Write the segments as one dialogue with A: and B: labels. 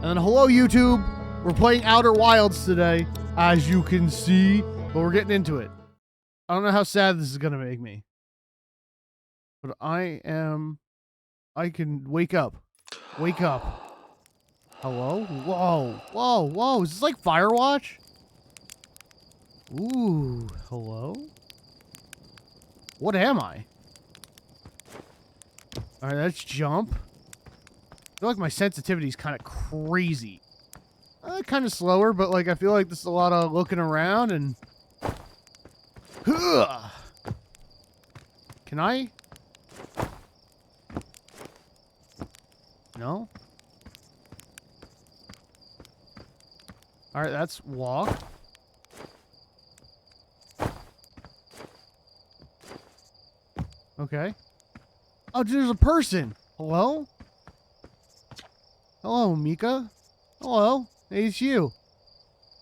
A: And then hello YouTube, we're playing Outer Wilds today, as you can see, but we're getting into it. I don't know how sad this is gonna make me, but I can wake up. Wake up. Hello? Whoa, whoa, whoa, is this like Firewatch? Ooh, hello? What am I? Alright, let's jump. I feel like my sensitivity is kind of crazy. Kind of slower, but like I feel like this is a lot of looking around and... Can I? No? Alright, that's walk. Okay. Oh, dude, there's a person. Hello? Hello, Mika. Hello. Hey, it's you.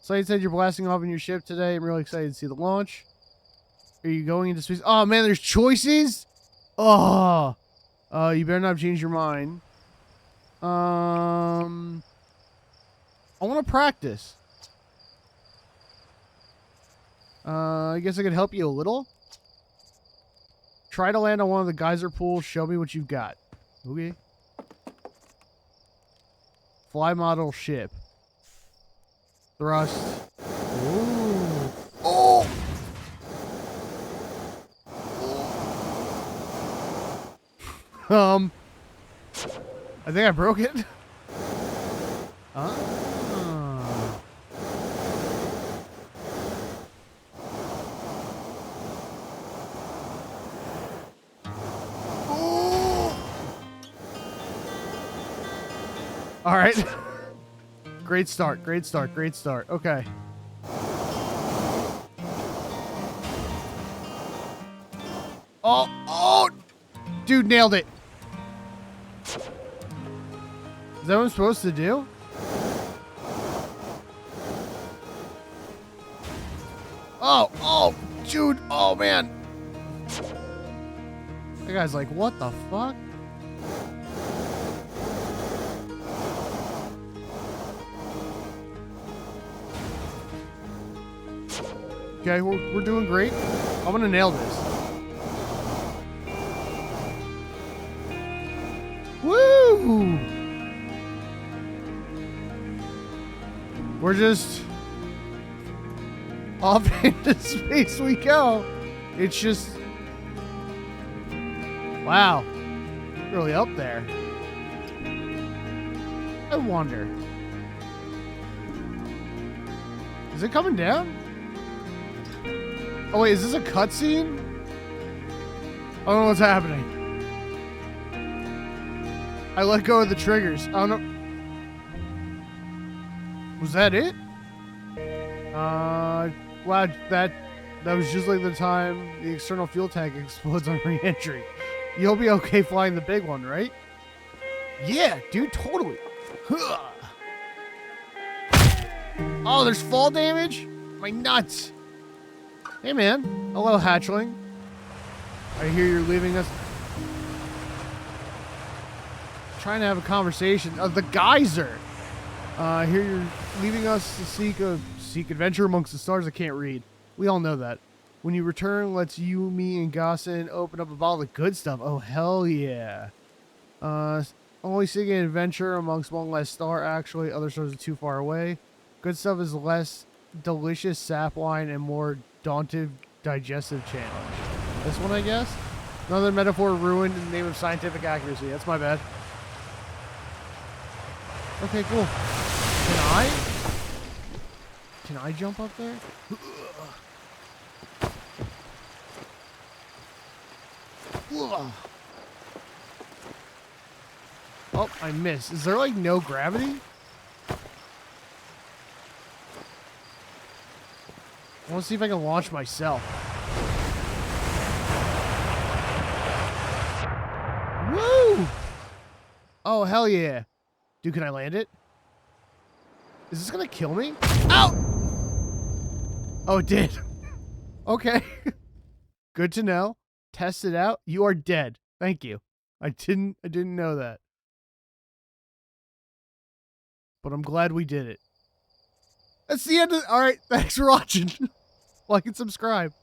A: So you said you're blasting off in your ship today. I'm really excited to see the launch. Are you going into space? Oh, man, there's choices? Oh. You better not change your mind. I want to practice. I guess I could help you a little. Try to land on one of the geyser pools. Show me what you've got. Okay. Fly model ship. Thrust. Ooh. Oh! I think I broke it. All right. Great start. Great start. Great start. Okay. Oh, oh, dude, nailed it. Is that what I'm supposed to do? Oh, oh, dude, oh man. That guy's like, what the fuck? Okay, we're doing great. I'm gonna nail this. Woo! We're just off into space we go. It's just, wow, really up there. I wonder, is it coming down? Oh wait, is this a cutscene? I don't know what's happening. I let go of the triggers. I don't know. Was that it? Wow, that was just like the time the external fuel tank explodes on re-entry. You'll be okay flying the big one, right? Yeah, dude, totally. Oh, there's fall damage? My nuts. Hey, man. Hello, hatchling. I hear you're leaving us. Trying to have a conversation. The geyser. I hear you're leaving us to seek adventure amongst the stars. I can't read. We all know that. When you return, let's you, me, and Gossen open up a bottle of good stuff. Oh, hell yeah. Only seeking adventure amongst one less star, actually. Other stars are too far away. Good stuff is less delicious sap wine and more daunting digestive challenge. This one, I guess? Another metaphor ruined in the name of scientific accuracy. That's my bad. Okay, cool. Can I jump up there? Oh, I missed. Is there like no gravity? I want to see if I can launch myself. Woo! Oh, hell yeah. Dude, can I land it? Is this gonna kill me? Ow! Oh, it did. Okay. Good to know. Test it out. You are dead. Thank you. I didn't know that. but I'm glad we did it. That's the end of... Alright, thanks for watching. Like and subscribe.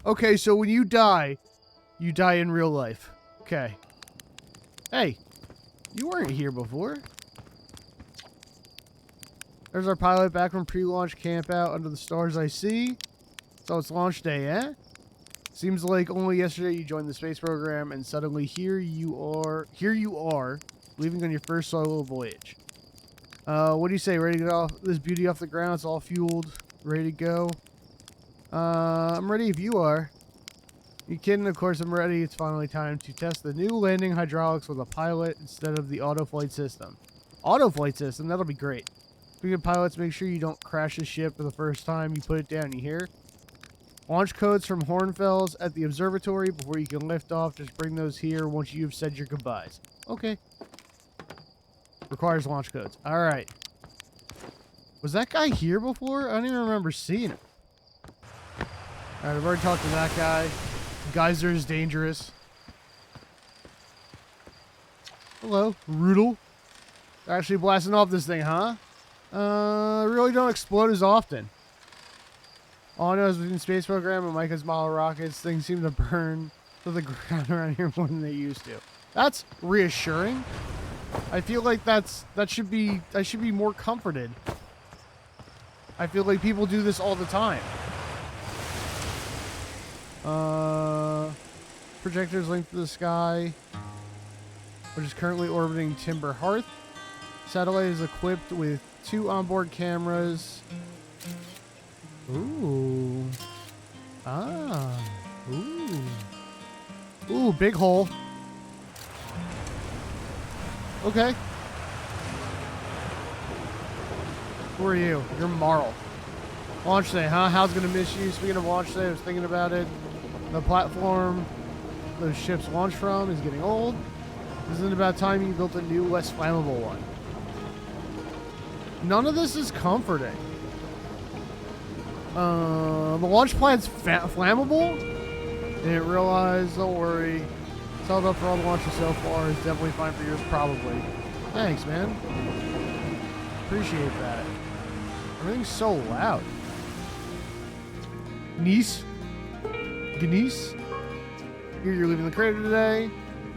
A: Okay, so when you die in real life. Okay. Hey, you weren't here before. There's our pilot back from pre-launch campout under the stars I see. So it's launch day, eh? Seems like only yesterday you joined the space program, and suddenly here you are, leaving on your first solo voyage. What do you say? Ready to get off this beauty off the ground? It's all fueled, ready to go. I'm ready if you are. You kidding? Of course I'm ready. It's finally time to test the new landing hydraulics with a pilot instead of the auto flight system. Auto flight system? That'll be great. Speaking of pilots, make sure you don't crash the ship for the first time you put it down, you hear? Launch codes from Hornfells at the observatory before you can lift off. Just bring those here once you've said your goodbyes. Okay. Requires launch codes. Alright. Was that guy here before? I don't even remember seeing him. Alright, I've already talked to that guy. Geyser is dangerous. Hello, Rudel. They're actually blasting off this thing, huh? Really don't explode as often. All I know is between space program and Micah's model rockets, things seem to burn to the ground around here more than they used to. That's reassuring. I feel like I should be more comforted. I feel like people do this all the time. Projectors linked to the sky, which is currently orbiting Timber Hearth. Satellite is equipped with 2 onboard cameras. Ooh. Ah. Ooh. Ooh, big hole. Okay. Who are you? You're Marl. Launch day, huh? How's gonna miss you? Speaking of launch day, I was thinking about it. The platform those ships launch from is getting old. Isn't it about time you built a new, less flammable one? None of this is comforting. The launch plan's flammable? Didn't realize, don't worry. It's held up for all the launches so far. It's definitely fine for yours, probably. Thanks, man. Appreciate that. Everything's so loud. Niece? Denise? Here you're leaving the crater today.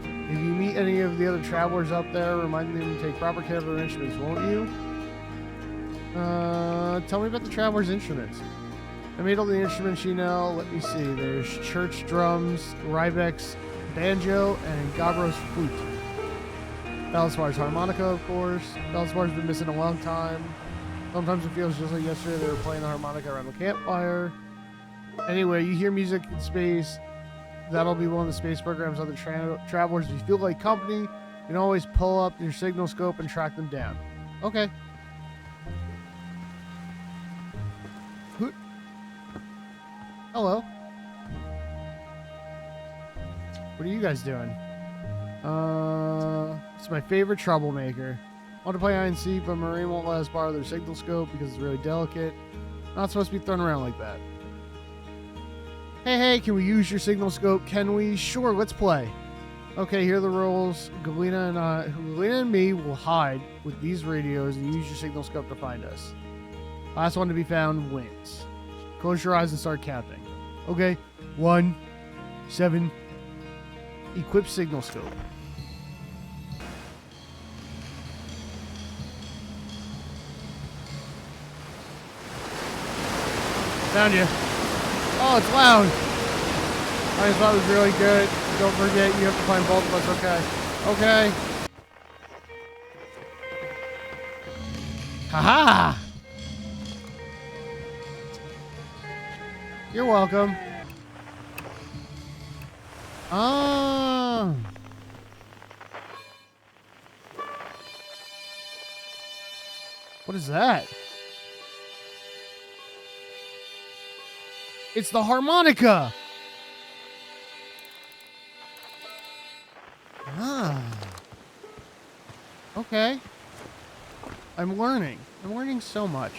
A: If you meet any of the other travelers up there, remind them to take proper care of their instruments, won't you? Tell me about the travelers' instruments. I made all the instruments, you know. Let me see. There's church drums, Rybeck's banjo, and Gabro's flute. Belisvar's harmonica, of course. Belisvar's been missing a long time. Sometimes it feels just like yesterday they were playing the harmonica around the campfire. Anyway, you hear music in space. That'll be one of the space program's other travelers. If you feel like company, you can always pull up your signal scope and track them down. Okay. Hello. What are you guys doing? It's my favorite troublemaker. Want to play hide and seek, but Marine won't let us borrow their signal scope because it's really delicate. Not supposed to be thrown around like that. Hey, can we use your signal scope? Can we? Sure, let's play. Okay, here are the rules. Galena and me will hide with these radios and use your signal scope to find us. Last one to be found wins. Close your eyes and start counting. Okay, 1, 7. Equip signal scope. Found you. Oh, it's loud. I just thought it was really good. Don't forget, you have to find both of us. Okay. Okay. Haha! You're welcome. What is that? It's the harmonica! Okay. I'm learning. I'm learning so much.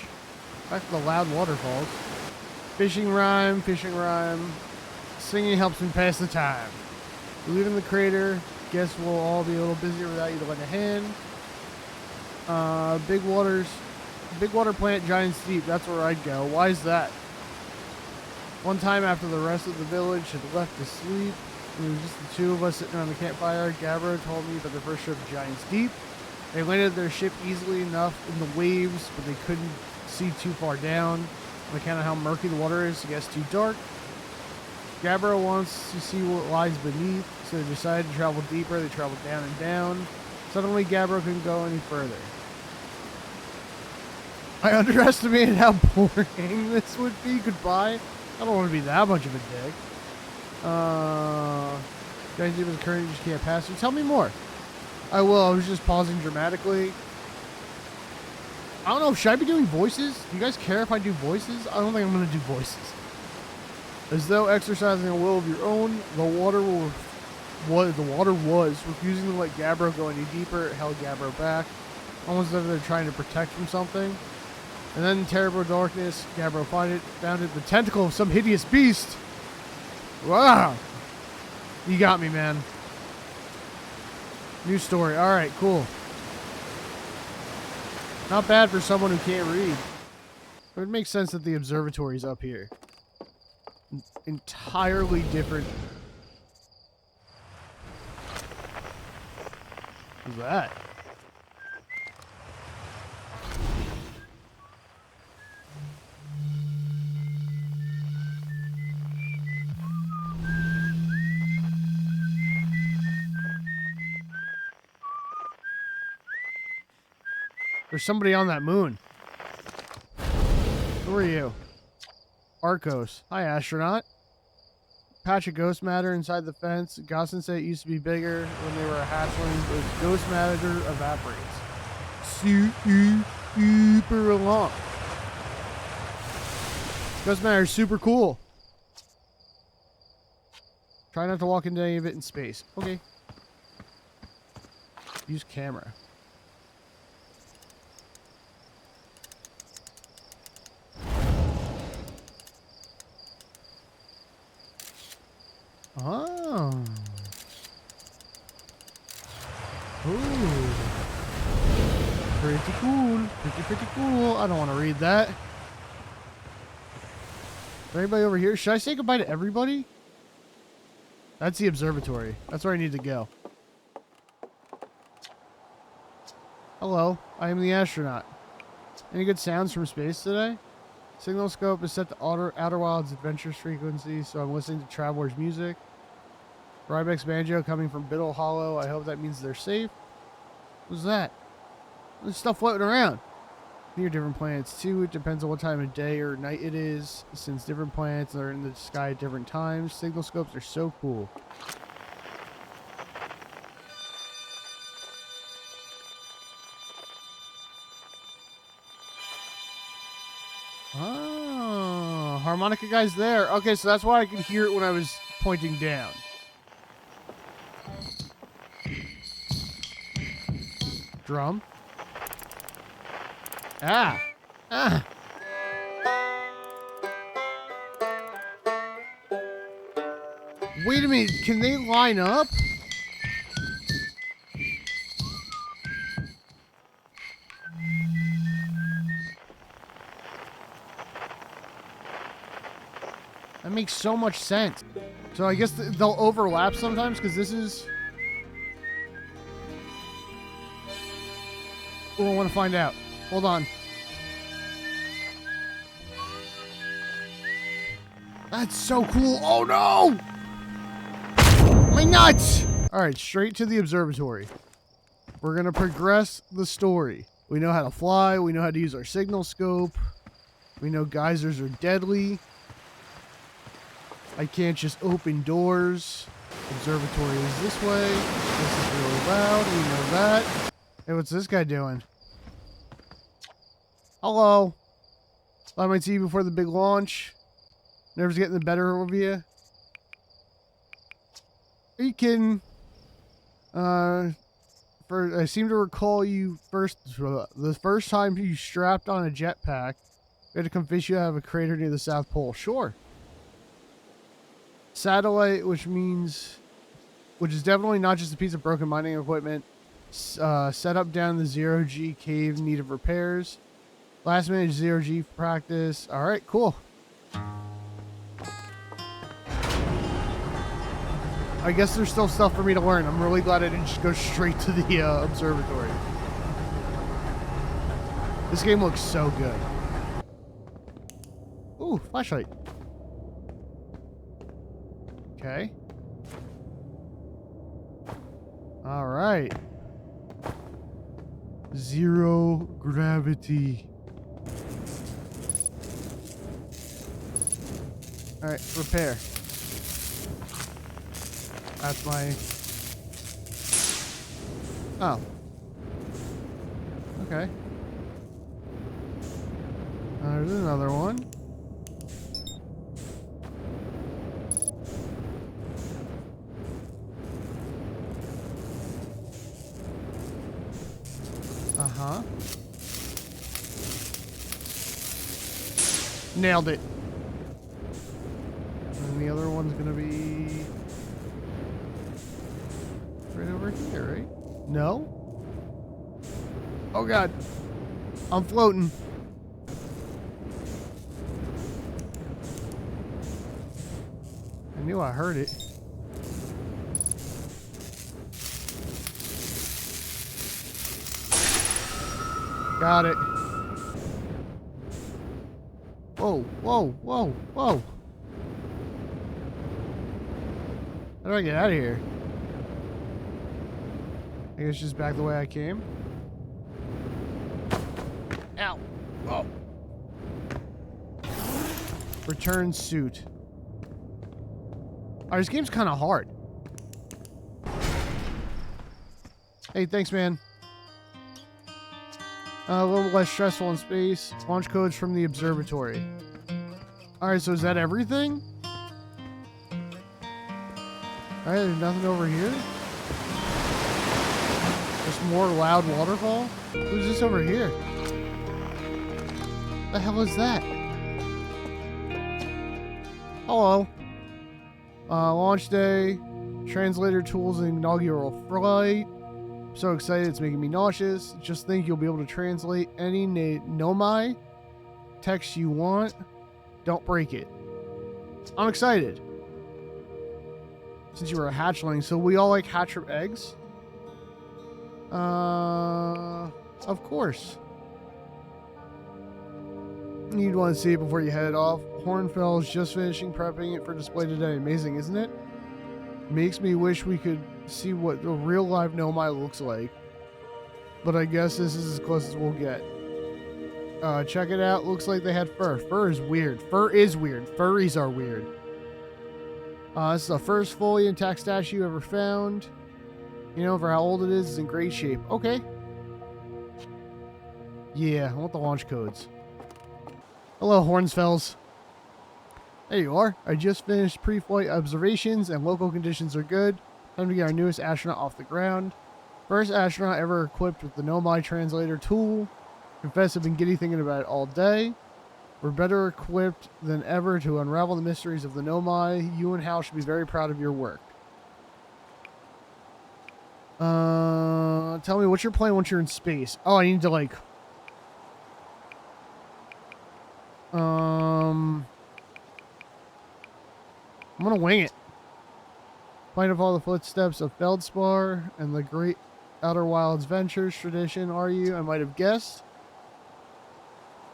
A: Back to the loud waterfalls. Fishing rhyme. Singing helps me pass the time. We live in the crater. Guess we'll all be a little busier without you to lend a hand. Big water plant, giant steep. That's where I'd go. Why is that? One time after the rest of the village had left to sleep, it was just the two of us sitting around the campfire. Gabbro told me about their first trip to Giant's Deep. They landed their ship easily enough in the waves, but they couldn't see too far down. On account of how murky the water is, it gets too dark. Gabbro wants to see what lies beneath, so they decided to travel deeper. They traveled down and down. Suddenly, Gabbro couldn't go any further. I underestimated how boring this would be. Goodbye. I don't want to be that much of a dick. Guys, even the current you just can't pass through. Tell me more. I will. I was just pausing dramatically. I don't know. Should I be doing voices? Do you guys care if I do voices? I don't think I'm going to do voices. As though exercising a will of your own, the water was refusing to let Gabbro go any deeper. It held Gabbro back, almost as if they're trying to protect from something. And then in terrible darkness, Gabbro found it the tentacle of some hideous beast. Wow. You got me, man. New story. All right, cool. Not bad for someone who can't read. But it makes sense that the observatory's up here. Entirely different. What's that? There's somebody on that moon. Who are you? Arcos. Hi, astronaut. Patch of ghost matter inside the fence. Gossin said it used to be bigger when they were a hatchling, but ghost matter evaporates. Super long. Ghost matter is super cool. Try not to walk into any of it in space. Okay. Use camera. Oh. Ooh. Pretty cool. Pretty cool. I don't want to read that. Is there anybody over here? Should I say goodbye to everybody? That's the observatory. That's where I need to go. Hello. I am the astronaut. Any good sounds from space today? Signal scope is set to Outer Wilds adventure frequency, so I'm listening to Traveler's music. Rybeck's banjo coming from Biddle Hollow. I hope that means they're safe. What's that? There's stuff floating around. Near different planets too. It depends on what time of day or night it is, since different planets are in the sky at different times. Signal scopes are so cool. Oh, harmonica guy's there. Okay, so that's why I could hear it when I was pointing down. Drum. Ah. Ah. Wait a minute. Can they line up? That makes so much sense. So I guess they'll overlap sometimes because this is... Oh, I want to find out. Hold on. That's so cool. Oh no! My nuts! Alright, straight to the observatory. We're going to progress the story. We know how to fly. We know how to use our signal scope. We know geysers are deadly. I can't just open doors. Observatory is this way. This is really loud. We know that. Hey, what's this guy doing? Hello. I might see you before the big launch. Nerves getting the better of you. Are you kidding? I seem to recall the first time you strapped on a jetpack, we had to convince you to have a crater near the South Pole. Sure. Satellite, which means which is definitely not just a piece of broken mining equipment. Set up down the 0G cave in need of repairs. Last minute 0G practice. All right, cool. I guess there's still stuff for me to learn. I'm really glad I didn't just go straight to the observatory. This game looks so good. Ooh, flashlight. Okay. All right. Zero gravity. All right, repair. That's my... Oh. Okay. There's another one. Uh-huh. Nailed it. And the other one's gonna be... right over here, right? No? Oh god. I'm floating. I knew I heard it. Got it. Whoa, whoa, whoa, whoa. How do I get out of here? I guess just back the way I came. Ow. Oh. Return suit. Alright, this game's kind of hard. Hey, thanks, man. A little less stressful in space. Launch codes from the observatory. Alright, so is that everything? Alright, there's nothing over here? Just more loud waterfall? Who's this over here? The hell is that? Hello. Launch day. Translator tools and inaugural flight. I'm so excited it's making me nauseous. Just think you'll be able to translate any Nomai text you want. Don't break it. I'm excited. Since you were a hatchling, so we all like hatch from eggs? Of course. You'd want to see it before you head off. Hornfell's just finishing prepping it for display today. Amazing, isn't it? Makes me wish we could see what the real live Nomai looks like. But I guess this is as close as we'll get. Check it out. Looks like they had fur. Fur is weird. Fur is weird. Furries are weird. This is the first fully intact statue ever found. You know, for how old it is, it's in great shape. Okay. Yeah, I want the launch codes. Hello, Hornsfells. There you are. I just finished pre-flight observations and local conditions are good. Time to get our newest astronaut off the ground. First astronaut ever equipped with the Nomai translator tool. Confess I've been giddy thinking about it all day. We're better equipped than ever to unravel the mysteries of the Nomai. You and Hal should be very proud of your work. Tell me, what's your plan once you're in space? Oh, I need to, like... I'm gonna wing it. Find of all the footsteps of Feldspar and the great Outer Wilds Ventures tradition, are you? I might have guessed.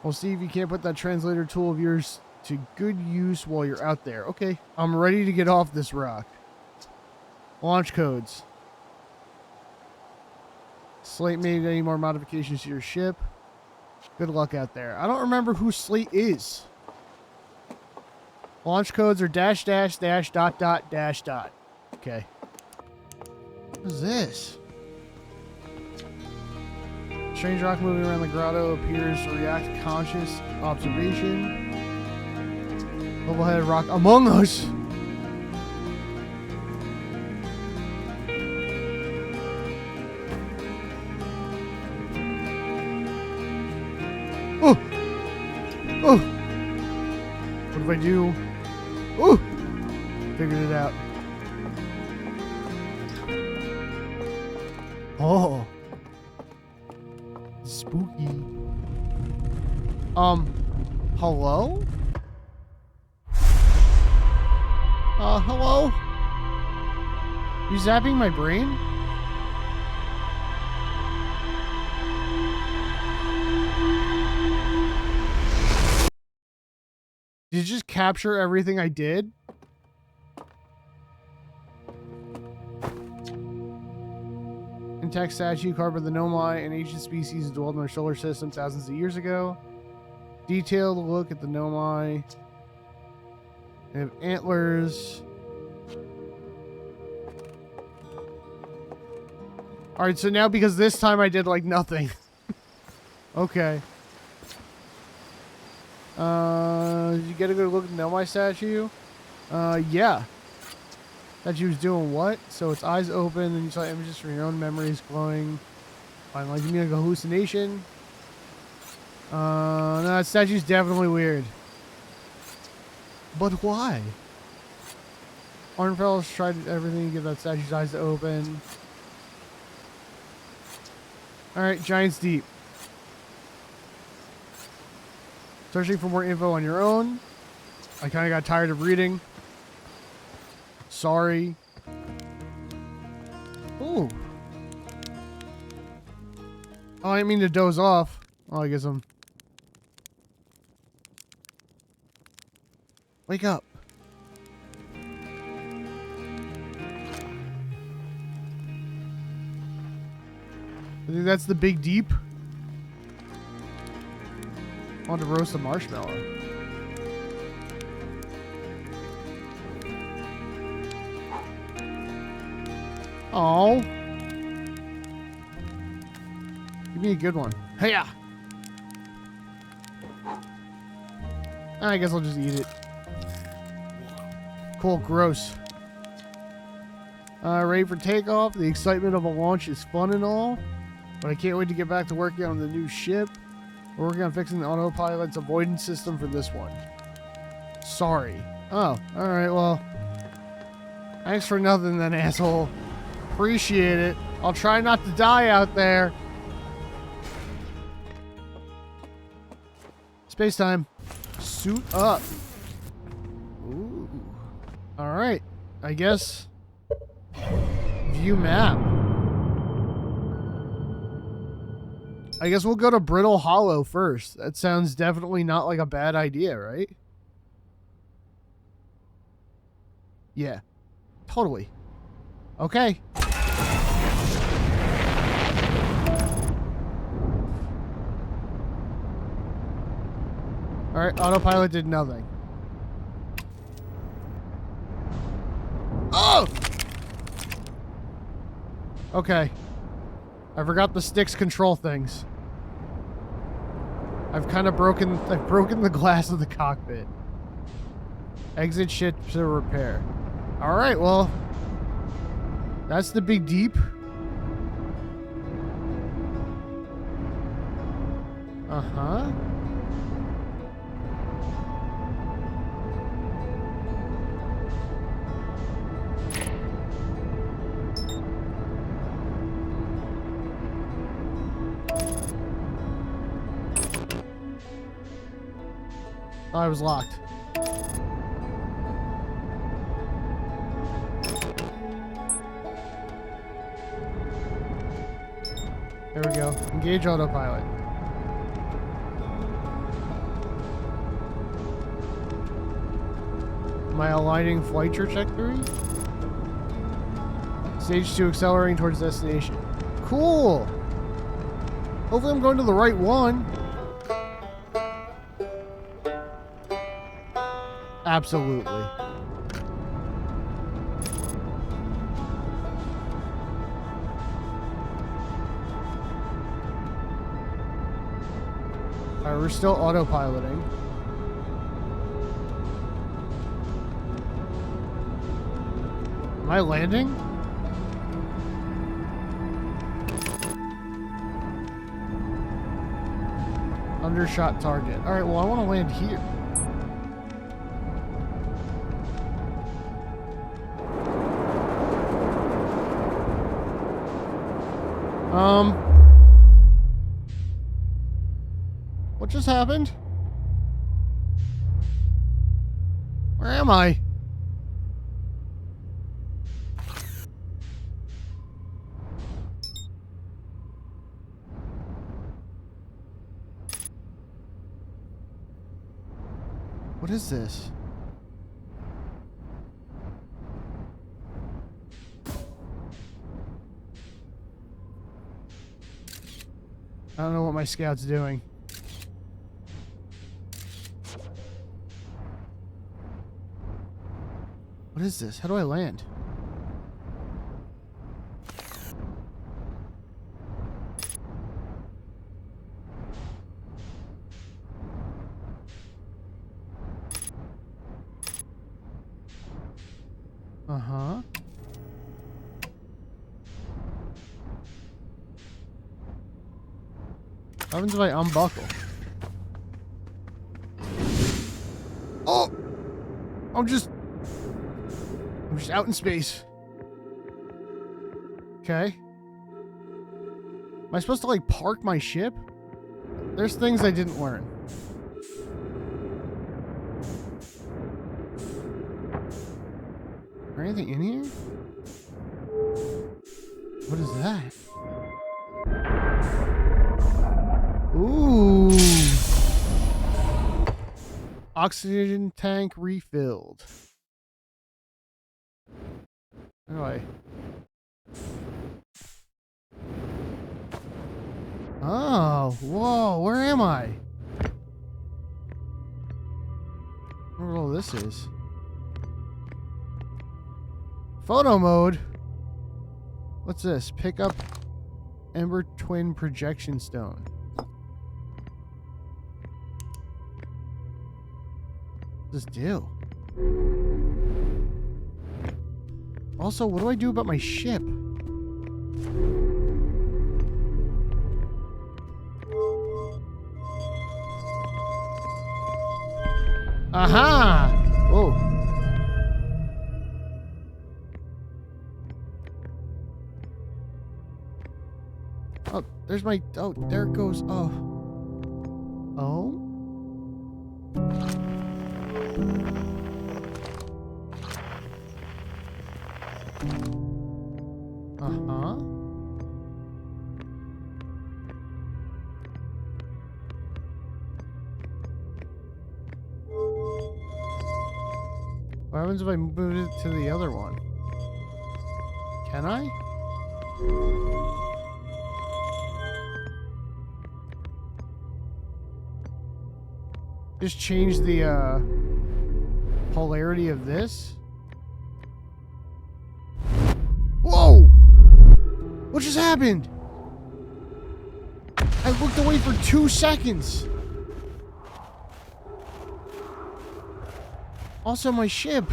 A: We'll see if you can't put that translator tool of yours to good use while you're out there. Okay, I'm ready to get off this rock. Launch codes. Slate made any more modifications to your ship. Good luck out there. I don't remember who Slate is. Launch codes are dash dash dash dot dot dash dot. Okay. What is this? Strange rock moving around the grotto appears to react to conscious observation. Level-headed rock among us. Oh! Oh! What if I do? Oh! Figured it out. Oh. Spooky. Hello? Hello? You zapping my brain? Did you just capture everything I did? Intact statue carved by the Nomai, an ancient species dwelled in our solar system thousands of years ago. Detailed look at the Nomai. They have antlers. Alright, so now because this time I did like nothing. Okay. Did you get a good look at the Nomai statue? Yeah. Statue was doing what? So its eyes open, and you saw images from your own memories glowing. Fine, like you mean like a hallucination? No, that statue's definitely weird. But why? Arnfell's tried everything to get that statue's eyes to open. Alright, Giant's Deep. Searching for more info on your own. I kind of got tired of reading. Sorry. Ooh. Oh, I didn't mean to doze off. Oh, I guess I'm... Wake up. I think that's the Big Deep. I want to roast a marshmallow. Oh. Give me a good one. Hey-ya! I guess I'll just eat it. Cool, gross. Ready for takeoff. The excitement of a launch is fun and all, but I can't wait to get back to working on the new ship. We're working on fixing the autopilot's avoidance system for this one. Sorry. Oh, alright, well. Thanks for nothing then, asshole. Appreciate it. I'll try not to die out there. Space time. Suit up. Ooh. Alright. I guess. View map. I guess we'll go to Brittle Hollow first. That sounds definitely not like a bad idea, right? Yeah. Totally. Okay. Alright, autopilot did nothing. Oh! Okay. I forgot the sticks control things. I've broken the glass of the cockpit. Exit ship to repair. Alright, well. That's the Big Deep. Uh-huh. Oh, I was locked. There we go. Engage autopilot. Am I aligning flight trajectory? Stage 2 accelerating towards destination. Cool! Hopefully I'm going to the right one. Absolutely. Alright, we're still autopiloting. Am I landing? Undershot target. Alright, well I want to land here. What just happened? Where am I? What is this? I don't know what my scout's doing. What is this? How do I land? Uh-huh. What happens if I unbuckle? Oh! I'm just out in space. Okay. Am I supposed to, like, park my ship? There's things I didn't learn. Is there anything in here? What is that? Ooh. Oxygen tank refilled. How do I? Oh, whoa, where am I? I don't know what this is. Photo mode? What's this? Pick up Ember Twin Projection Stone. What does this do? Also, what do I do about my ship? Aha! Oh. Oh, there's my... Oh, there it goes. Oh. Oh? Uh-huh. What happens if I move it to the other one? Can I? Just change the polarity of this? Whoa! What just happened? I looked away for 2 seconds. Also, my ship.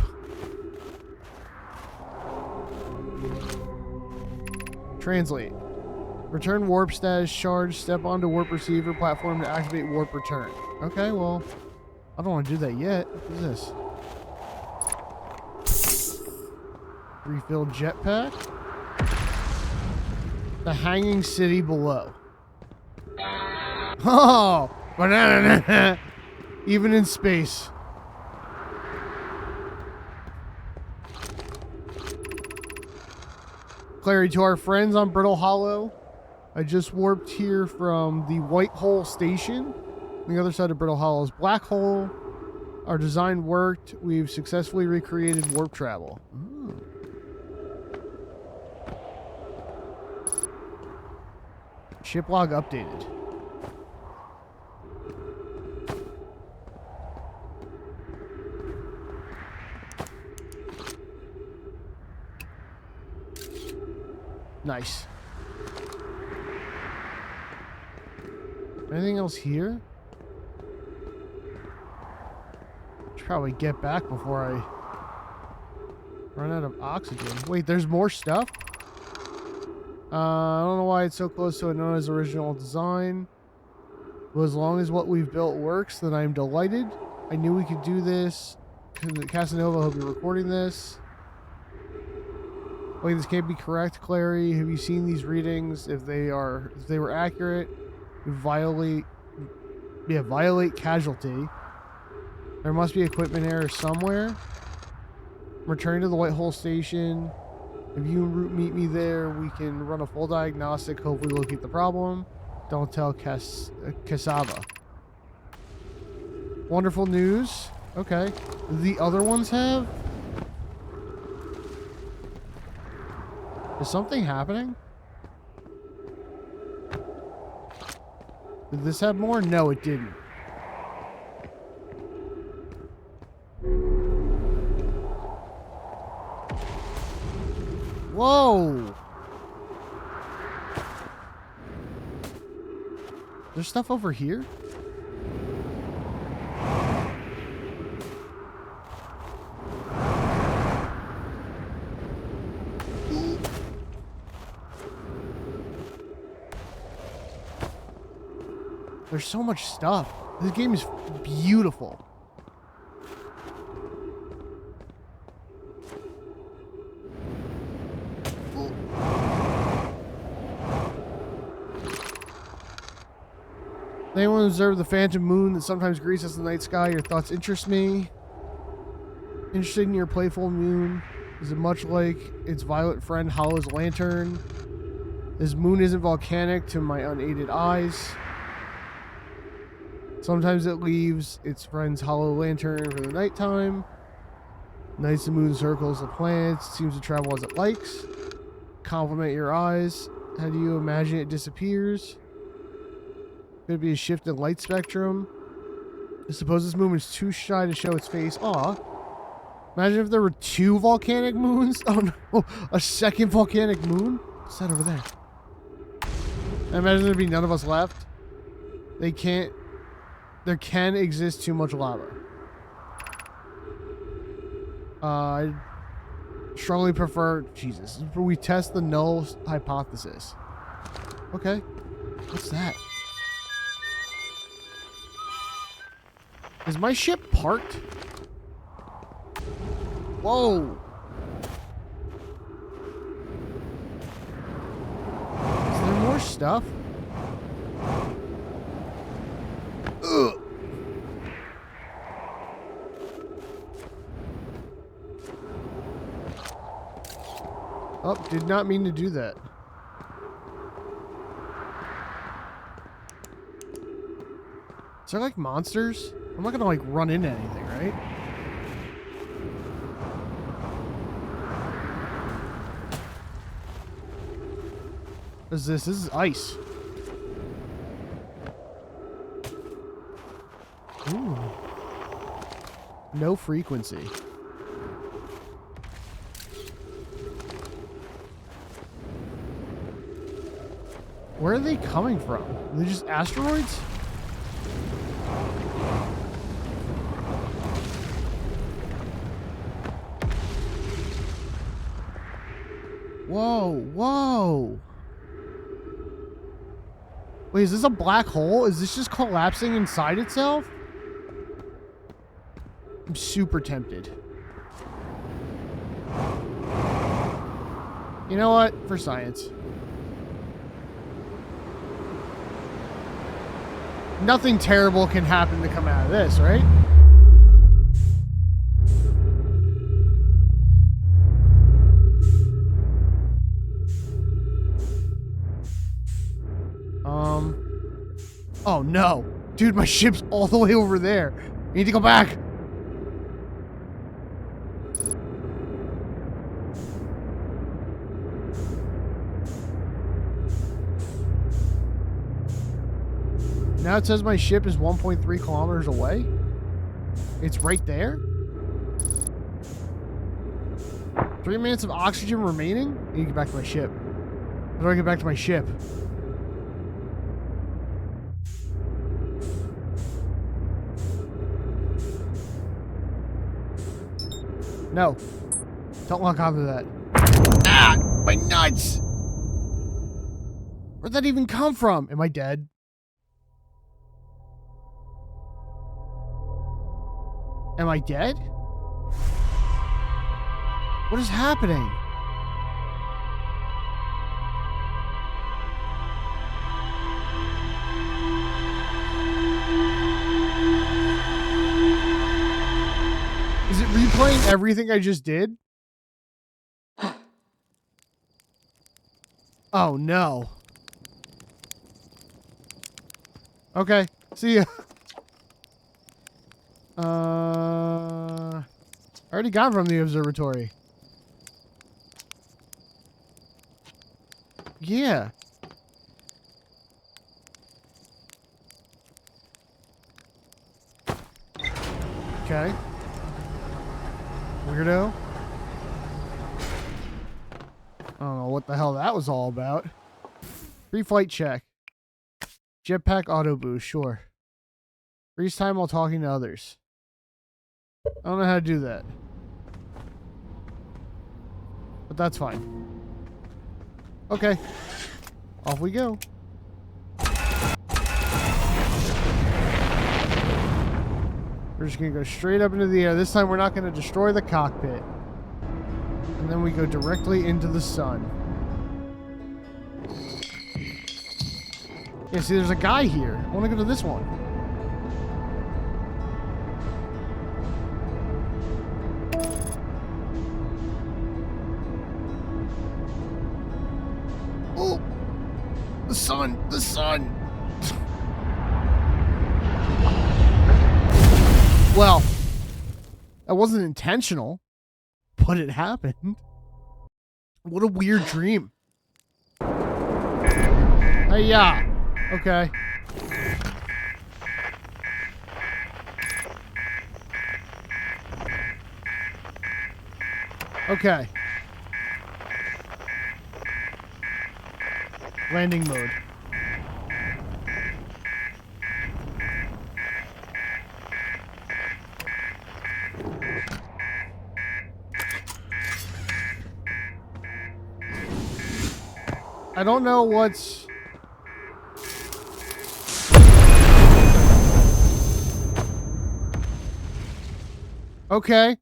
A: Translate. Return warp status charge. Step onto warp receiver platform to activate warp return. Okay, well, I don't want to do that yet. What is this? Refilled jetpack. The hanging city below. Oh! Banana! Even in space. Clarity to our friends on Brittle Hollow. I just warped here from the White Hole Station. On the other side of Brittle Hollow's Black Hole. Our design worked. We've successfully recreated warp travel. Ooh. Ship log updated. Nice. Anything else here? Should probably get back before I run out of oxygen. Wait, there's more stuff? I don't know why it's so close to it known as original design. But as long as what we've built works, then I'm delighted. I knew we could do this. Casanova, hope you're recording this. Wait, this can't be correct, Clary. Have you seen these readings? If they were accurate, violate casualty. There must be equipment error somewhere. Returning to the White Hole Station. If you and Root meet me there, we can run a full diagnostic, hopefully locate the problem. Don't tell Cassava. Wonderful news. Okay. The other ones have? Is something happening? Did this have more? No, it didn't. Whoa! There's stuff over here? There's so much stuff. This game is beautiful. Anyone observe the phantom moon that sometimes greases the night sky? Your thoughts interest me. Interested in your playful moon? Is it much like its violet friend Hollow's lantern? This moon isn't volcanic to my unaided eyes. Sometimes it leaves its friend's hollow lantern for the nighttime. Nights the moon circles the planets. It seems to travel as it likes. Compliment your eyes. How do you imagine it disappears? Could it be a shift in light spectrum? I suppose this moon is too shy to show its face. Aw. Imagine if there were 2 volcanic moons. Oh no. A second volcanic moon? What's that over there? I imagine there'd be none of us left. There can exist too much lava. I strongly prefer... Jesus. We test the null hypothesis. Okay. What's that? Is my ship parked? Whoa! Is there more stuff? Ugh. Oh, did not mean to do that. Is there like monsters? I'm not gonna like run into anything, right? What is this? This is ice. Ooh. No frequency. Where are they coming from? Are they just asteroids? Whoa, whoa. Wait, is this a black hole? Is this just collapsing inside itself? I'm super tempted. You know what? For science. Nothing terrible can happen to come out of this, right? Oh no. Dude, my ship's all the way over there. I need to go back. Now it says my ship is 1.3 kilometers away. It's right there. 3 minutes of oxygen remaining? I need to get back to my ship. How do I get back to my ship? No. Don't lock onto that. Ah! My nuts! Where'd that even come from? Am I dead? Am I dead? What is happening? everything I just did? Oh, no. Okay. See ya. I already got from the observatory. Yeah. Okay. Weirdo. I don't know what the hell that was all about. Pre-flight check. Jetpack auto boost, sure. Freeze time while talking to others. I don't know how to do that. But that's fine. Okay. Off we go. We're just going to go straight up into the air. This time we're not going to destroy the cockpit. And then we go directly into the sun. Yeah, see, there's a guy here. I want to go to this one. Oh! The sun! The sun! Well, that wasn't intentional, but it happened. What a weird dream. Hey-ya! Okay. Okay. Landing mode. I don't know what's... Okay.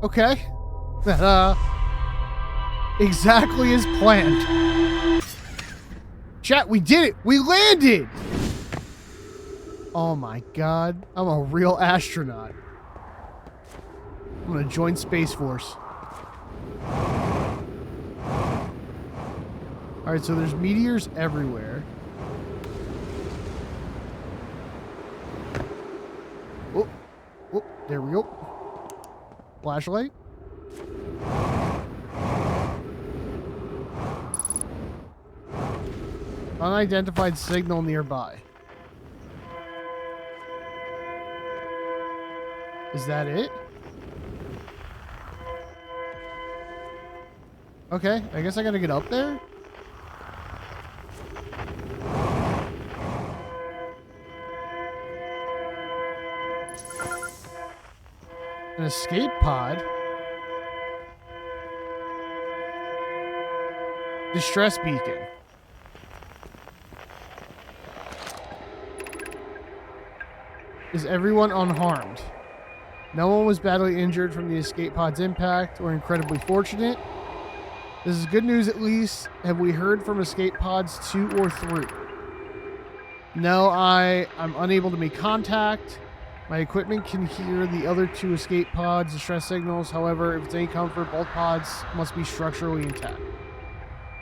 A: Okay. Exactly as planned. Chat, we did it! We landed! Oh my god. I'm a real astronaut. I'm gonna join Space Force. Alright, so there's meteors everywhere. Oh, oh, there we go. Flashlight. Unidentified signal nearby. Is that it? Okay, I guess I gotta get up there? An escape pod? Distress beacon. Is everyone unharmed? No one was badly injured from the escape pod's impact or incredibly fortunate. This is good news at least. Have we heard from escape pods 2 or 3? No, I'm unable to make contact. My equipment can hear the other 2 escape pods' distress signals. However, if it's any comfort, both pods must be structurally intact.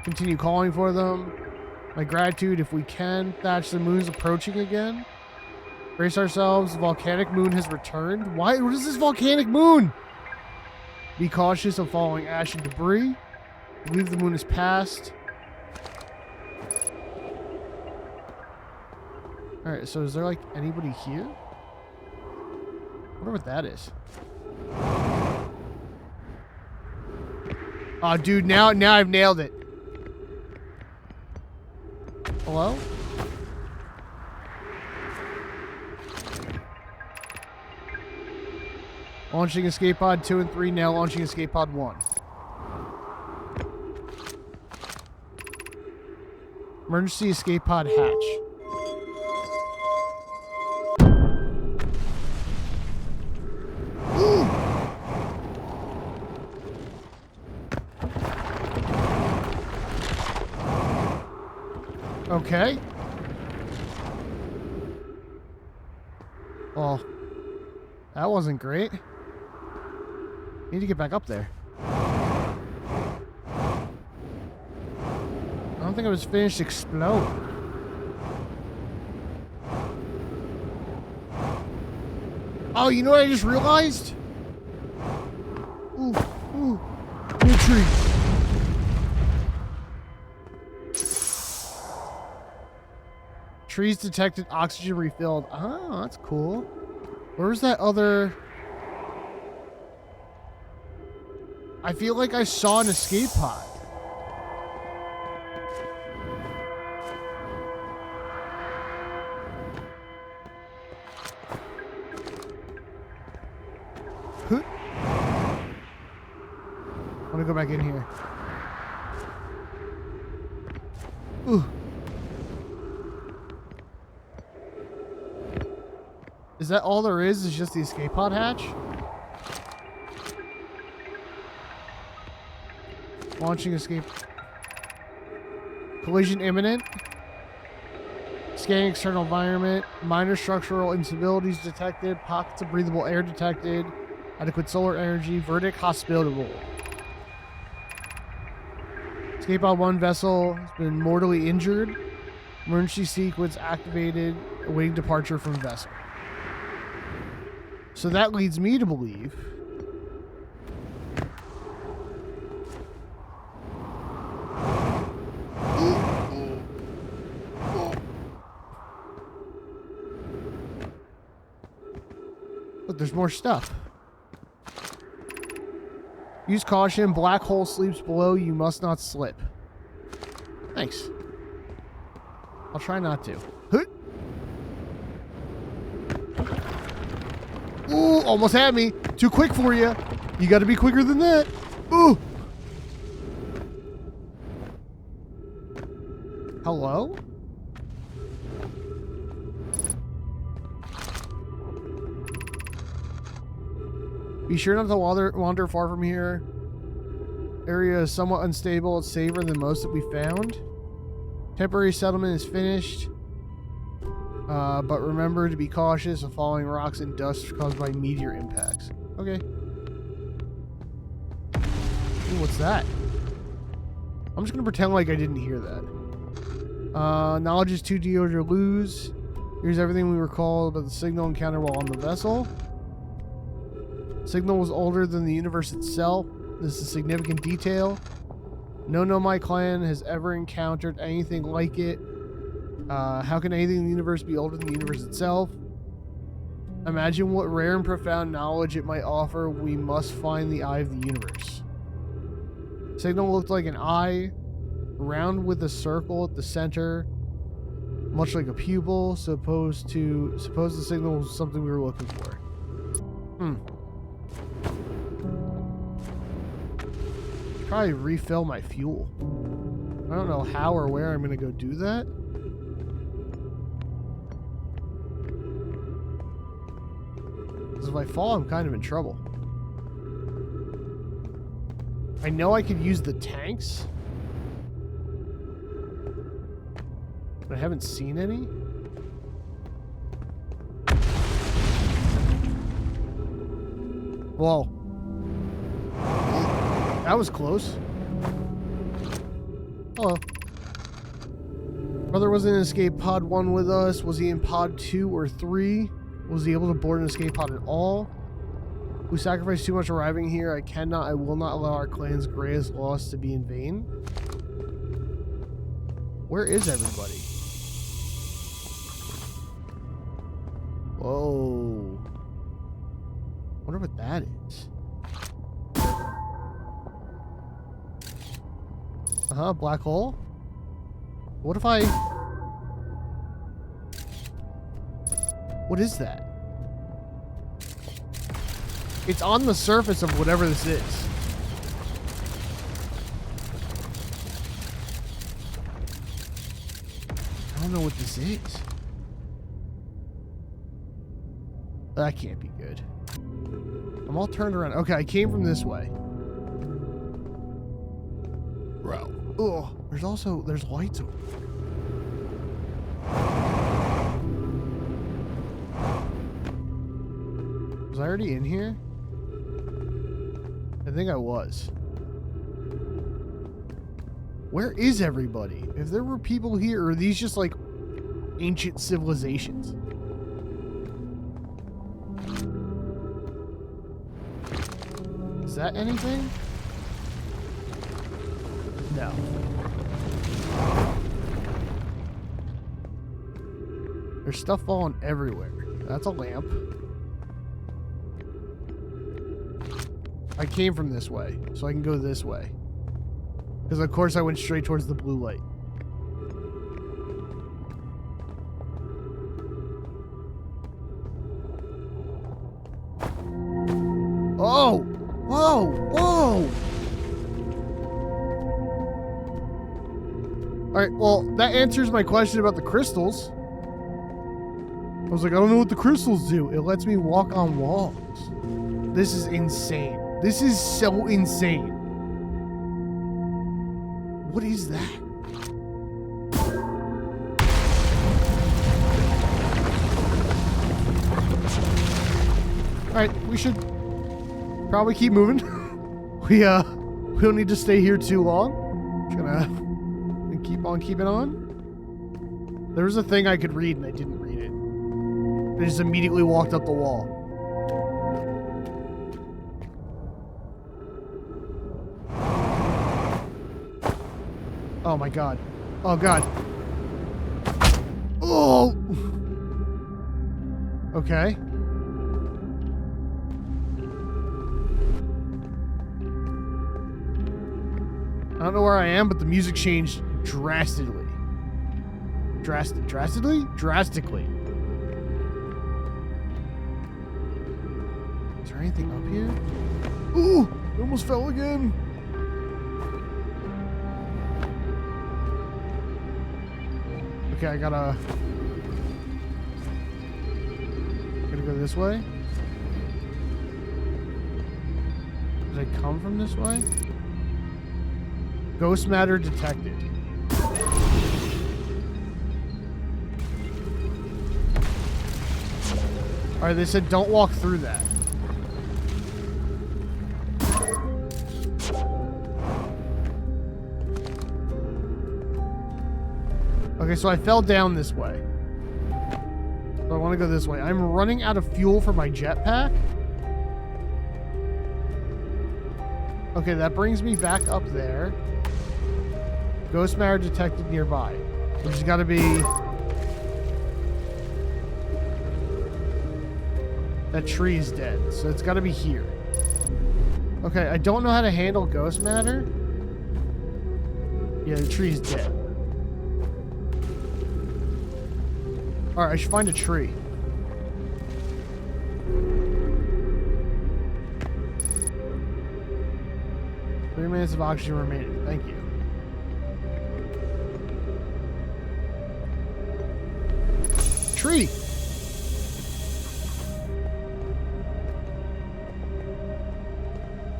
A: Continue calling for them. My gratitude if we can. Thatch, the moon's approaching again. Brace ourselves. The volcanic moon has returned. Why? What is this volcanic moon? Be cautious of falling ash and debris. I believe the moon has passed. Alright, so is there like anybody here? I wonder what that is. Oh, dude, now I've nailed it. Hello? Launching escape pod 2 and 3, now launching escape pod 1. Emergency escape pod hatch. Ooh. Okay. Well, that wasn't great. Need to get back up there. I don't think I was finished explode. Oh, you know what I just realized? Ooh, ooh, new tree. Trees detected, oxygen refilled. Oh, that's cool. Where's that other... I feel like I saw an escape pod. I want to go back in here. Ooh. Is that all there is? Is just the escape pod hatch? Launching escape. Collision imminent. Scanning external environment. Minor structural instabilities detected. Pockets of breathable air detected. Adequate solar energy. Verdict hospitable. Escape pod 1 vessel has been mortally injured. Emergency sequence activated. Awaiting departure from vessel. So that leads me to believe but there's more stuff. Use caution. Black hole sleeps below. You must not slip. Thanks. I'll try not to. Ooh, almost had me. Too quick for you. You got to be quicker than that. Ooh. Hello? Be sure not to wander far from here. Area is somewhat unstable. It's safer than most that we found. Temporary settlement is finished. But remember to be cautious of falling rocks and dust caused by meteor impacts. Okay. Ooh, what's that? I'm just going to pretend like I didn't hear that. Knowledge is too dear to lose. Here's everything we recall about the signal encounter while on the vessel. Signal was older than the universe itself. This is a significant detail. No Nomai clan has ever encountered anything like it. How can anything in the universe be older than the universe itself? Imagine what rare and profound knowledge it might offer. We must find the eye of the universe. Signal looked like an eye, round with a circle at the center, much like a pupil. Suppose the signal was something we were looking for. Probably refill my fuel. I don't know how or where I'm going to go do that. Because if I fall, I'm kind of in trouble. I know I could use the tanks, but I haven't seen any. Whoa. That was close. Hello. Brother was in escape pod 1 with us. Was he in pod 2 or 3? Was he able to board an escape pod at all? We sacrificed too much arriving here. I will not allow our clan's greatest loss to be in vain. Where is everybody? Whoa. Wonder what that is. Black hole? What if I... What is that? It's on the surface of whatever this is. I don't know what this is. That can't be good. I'm all turned around. Okay, I came from this way. Bro. Oh, there's lights over there. Was I already in here? I think I was. Where is everybody? If there were people here, are these just like ancient civilizations? Is that anything? No. There's stuff falling everywhere. That's a lamp. I came from this way, so I can go this way. Because of course I went straight towards the blue light. Oh! Whoa! Whoa! Alright, well, that answers my question about the crystals. I was like, I don't know what the crystals do. It lets me walk on walls. This is insane. This is so insane. What is that? Alright, we should probably keep moving. We don't need to stay here too long. Just gonna keep on keeping on. There was a thing I could read and I didn't read it. I just immediately walked up the wall. Oh my god. Oh god. Oh! Okay. I don't know where I am, but the music changed drastically. Drastically? Drastically. Is there anything up here? Ooh! I almost fell again. Okay, I gotta go this way. Did I come from this way? Ghost matter detected. Alright, they said don't walk through that. Okay, so I fell down this way. So I want to go this way. I'm running out of fuel for my jetpack. Okay, that brings me back up there. Ghost matter detected nearby. Which has got to be... That tree is dead, so it's got to be here. Okay, I don't know how to handle ghost matter. Yeah, the tree is dead. Alright, I should find a tree. Three minutes of oxygen remaining. Thank you. Tree!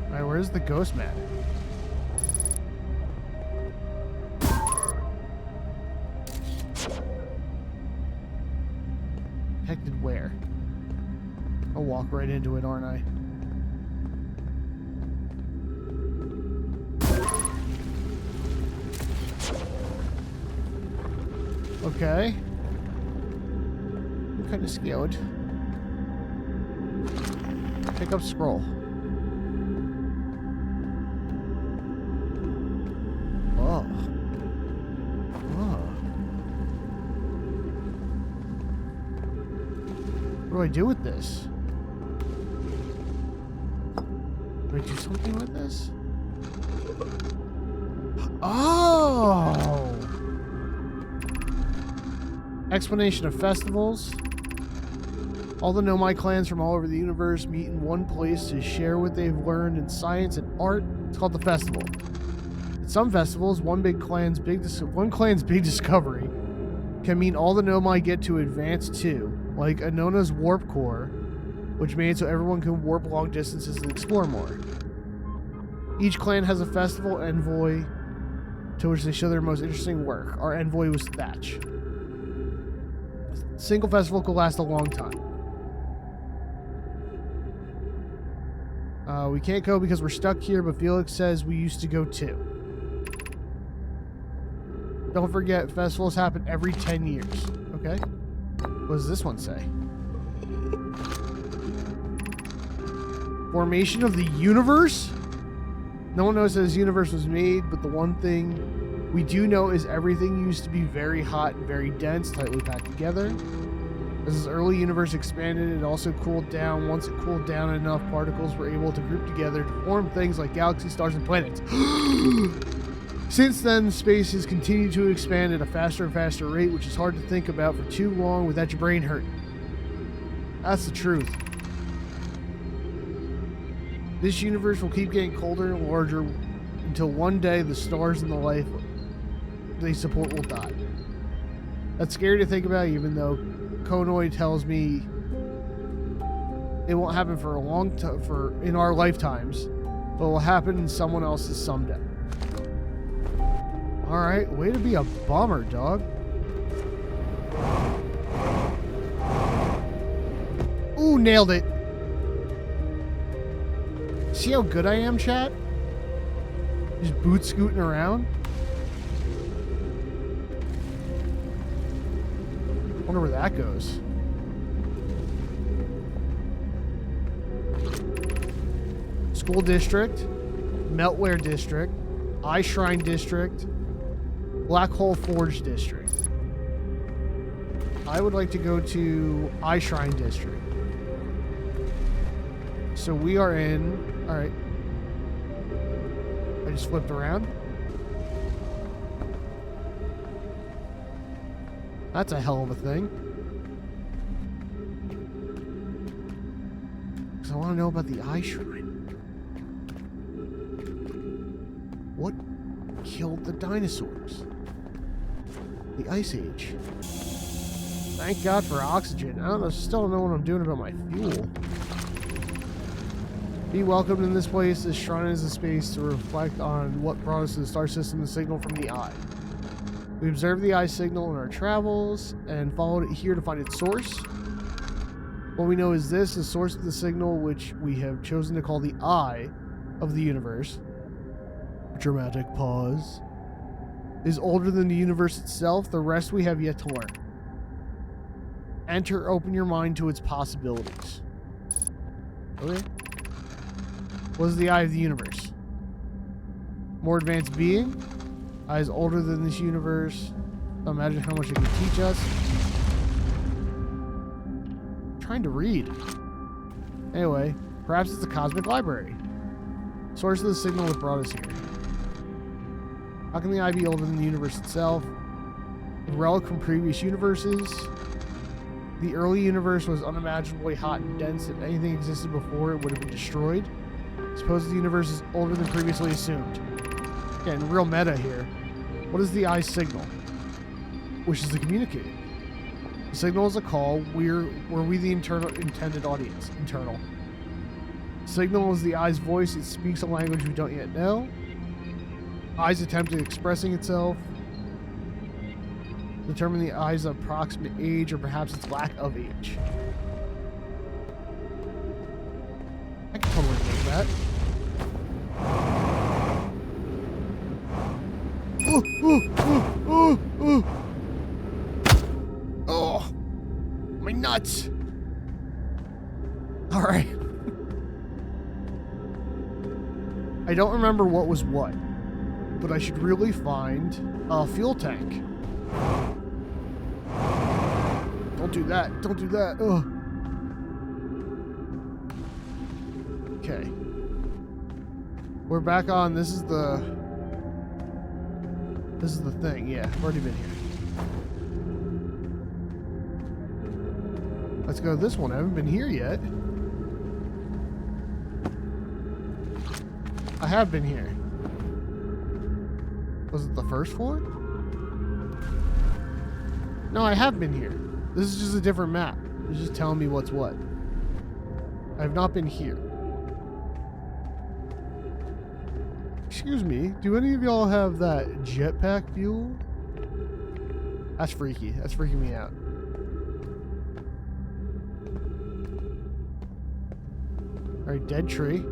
A: Alright, where's the ghost matter? Detected where? I'll walk right into it, aren't I? Okay. I'm kind of scared. Pick up scroll. Oh. Oh. What do I do with this? Do I do something with this? Oh! Explanation of festivals. All the Nomai clans from all over the universe meet in one place to share what they've learned in science and art. It's called the festival. At some festivals, one clan's big discovery can mean all the Nomai get to advance too, like Anona's warp core, which made it so everyone can warp long distances and explore more. Each clan has a festival envoy to which they show their most interesting work. Our envoy was Thatch. A single festival could last a long time. We can't go because we're stuck here, but Felix says we used to go too. Don't forget, festivals happen every 10 years. Okay. What does this one say? Formation of the universe? No one knows how this universe was made, but the one thing we do know is everything used to be very hot and very dense, tightly packed together. As this early universe expanded, it also cooled down. Once it cooled down, enough particles were able to group together to form things like galaxies, stars, and planets. Since then, space has continued to expand at a faster and faster rate, which is hard to think about for too long without your brain hurting. That's the truth. This universe will keep getting colder and larger until one day the stars and the life they support will die. That's scary to think about, even though Konoe tells me it won't happen for a long time, in our lifetimes, but will happen in someone else's someday. Alright, way to be a bummer, dog. Ooh, nailed it. See how good I am, chat? Just boot scooting around. Wonder where that goes. School district, Meltware district, Eye Shrine district, Black Hole Forge district. I would like to go to Eye Shrine district. So we are in. All right. I just flipped around. That's a hell of a thing. Because I want to know about the Eye Shrine. What killed the dinosaurs? The Ice Age. Thank God for oxygen. Still don't know what I'm doing about my fuel. Be welcomed in this place. This shrine is a space to reflect on what brought us to the star system, the signal from the eye. We observed the eye signal in our travels and followed it here to find its source. What we know is this, the source of the signal, which we have chosen to call the eye of the universe. Dramatic pause. Is older than the universe itself. The rest we have yet to learn. Enter, open your mind to its possibilities. Okay. What is the eye of the universe? More advanced being. Eye is older than this universe. Imagine how much it can teach us. I'm trying to read. Anyway, perhaps it's a cosmic library. Source of the signal that brought us here. How can the eye be older than the universe itself? A relic from previous universes. The early universe was unimaginably hot and dense. If anything existed before, it would have been destroyed. Suppose the universe is older than previously assumed. Getting real meta here. What is the eye's signal? Wishes to communicate. The signal is a call. Were we the intended audience? Internal. Signal is the eye's voice. It speaks a language we don't yet know. Eye's attempt at expressing itself. Determine the eye's approximate age, or perhaps its lack of age. I can totally make that. Oh, my nuts. All right. I don't remember what was what, but I should really find a fuel tank. Don't do that. Don't do that. Ugh. Okay. We're back on. This is the thing. Yeah, I've already been here. Let's go to this one. I haven't been here yet. I have been here. Was it the first floor? No, I have been here. This is just a different map. It's just telling me what's what. I have not been here. Excuse me, do any of y'all have that jetpack fuel? That's freaky. That's freaking me out. Alright, dead tree.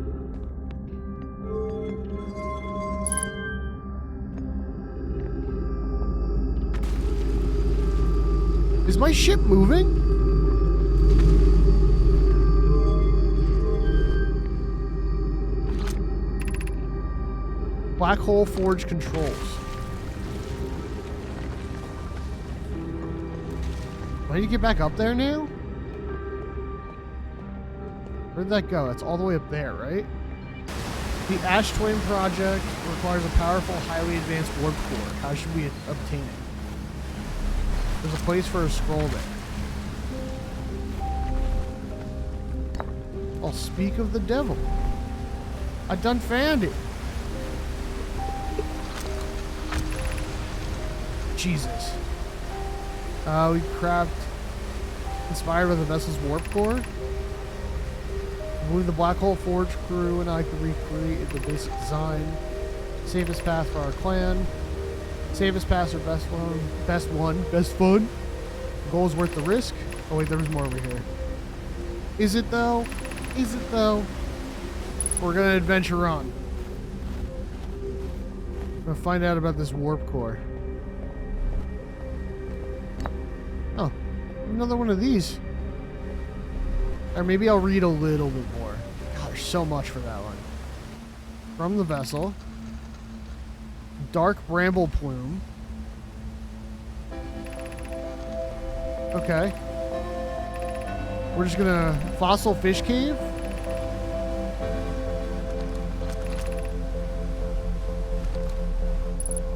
A: Is my ship moving? Black hole forge controls. Do I need to get back up there now? Where'd that go? That's all the way up there, right? The Ash Twin project requires a powerful, highly advanced warp core. How should we obtain it? There's a place for a scroll there. I'll speak of the devil. I done found it. Jesus. We craft inspired by the vessel's warp core. I believe the Black Hole Forge crew and I can recreate the basic design. Safest path for our clan. Safest path or best one. Best fun. The goal is worth the risk. Oh wait, there was more over here. Is it though? Is it though? We're gonna adventure on. We're gonna find out about this warp core. Oh, another one of these. Or maybe I'll read a little bit more. God, there's so much for that one. From the vessel. Dark bramble plume. Okay. We're just gonna... Fossil fish cave?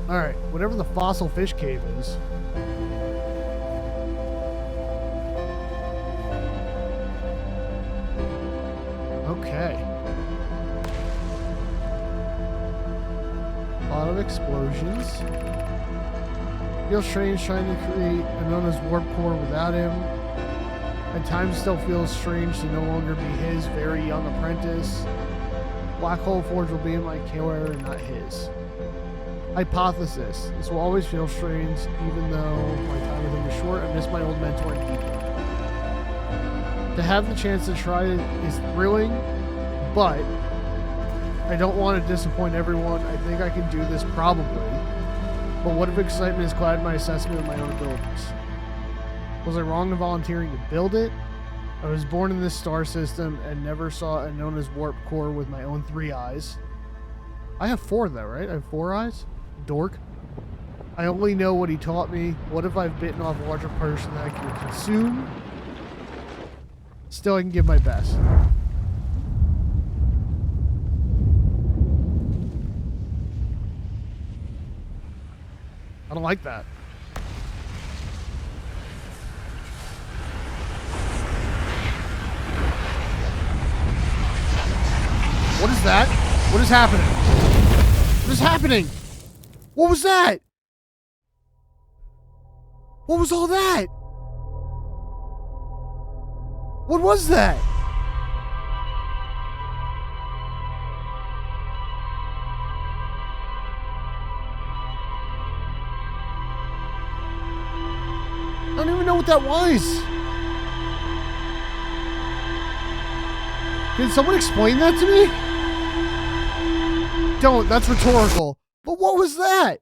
A: Alright, whatever the fossil fish cave is. Okay. A lot of explosions. Feels strange trying to create a known as warp core without him. At times still feels strange to no longer be his very young apprentice. Black Hole Forge will be my killer and not his. Hypothesis. This will always feel strange even though my time with him is short. I miss my old mentor deeply. To have the chance to try it is thrilling, but I don't want to disappoint everyone. I think I can do this probably. But what if excitement has clouded my assessment of my own abilities? Was I wrong in volunteering to build it? I was born in this star system and never saw a known as warp core with my own 3 eyes. I have 4 though, right? I have 4 eyes? Dork. I only know what he taught me. What if I've bitten off a larger portion that I can consume? Still, I can give my best. I don't like that. What is that? What is happening? What is happening? What was that? What was all that? What was that? I don't even know what that was. Can someone explain that to me? Don't, that's rhetorical. But what was that?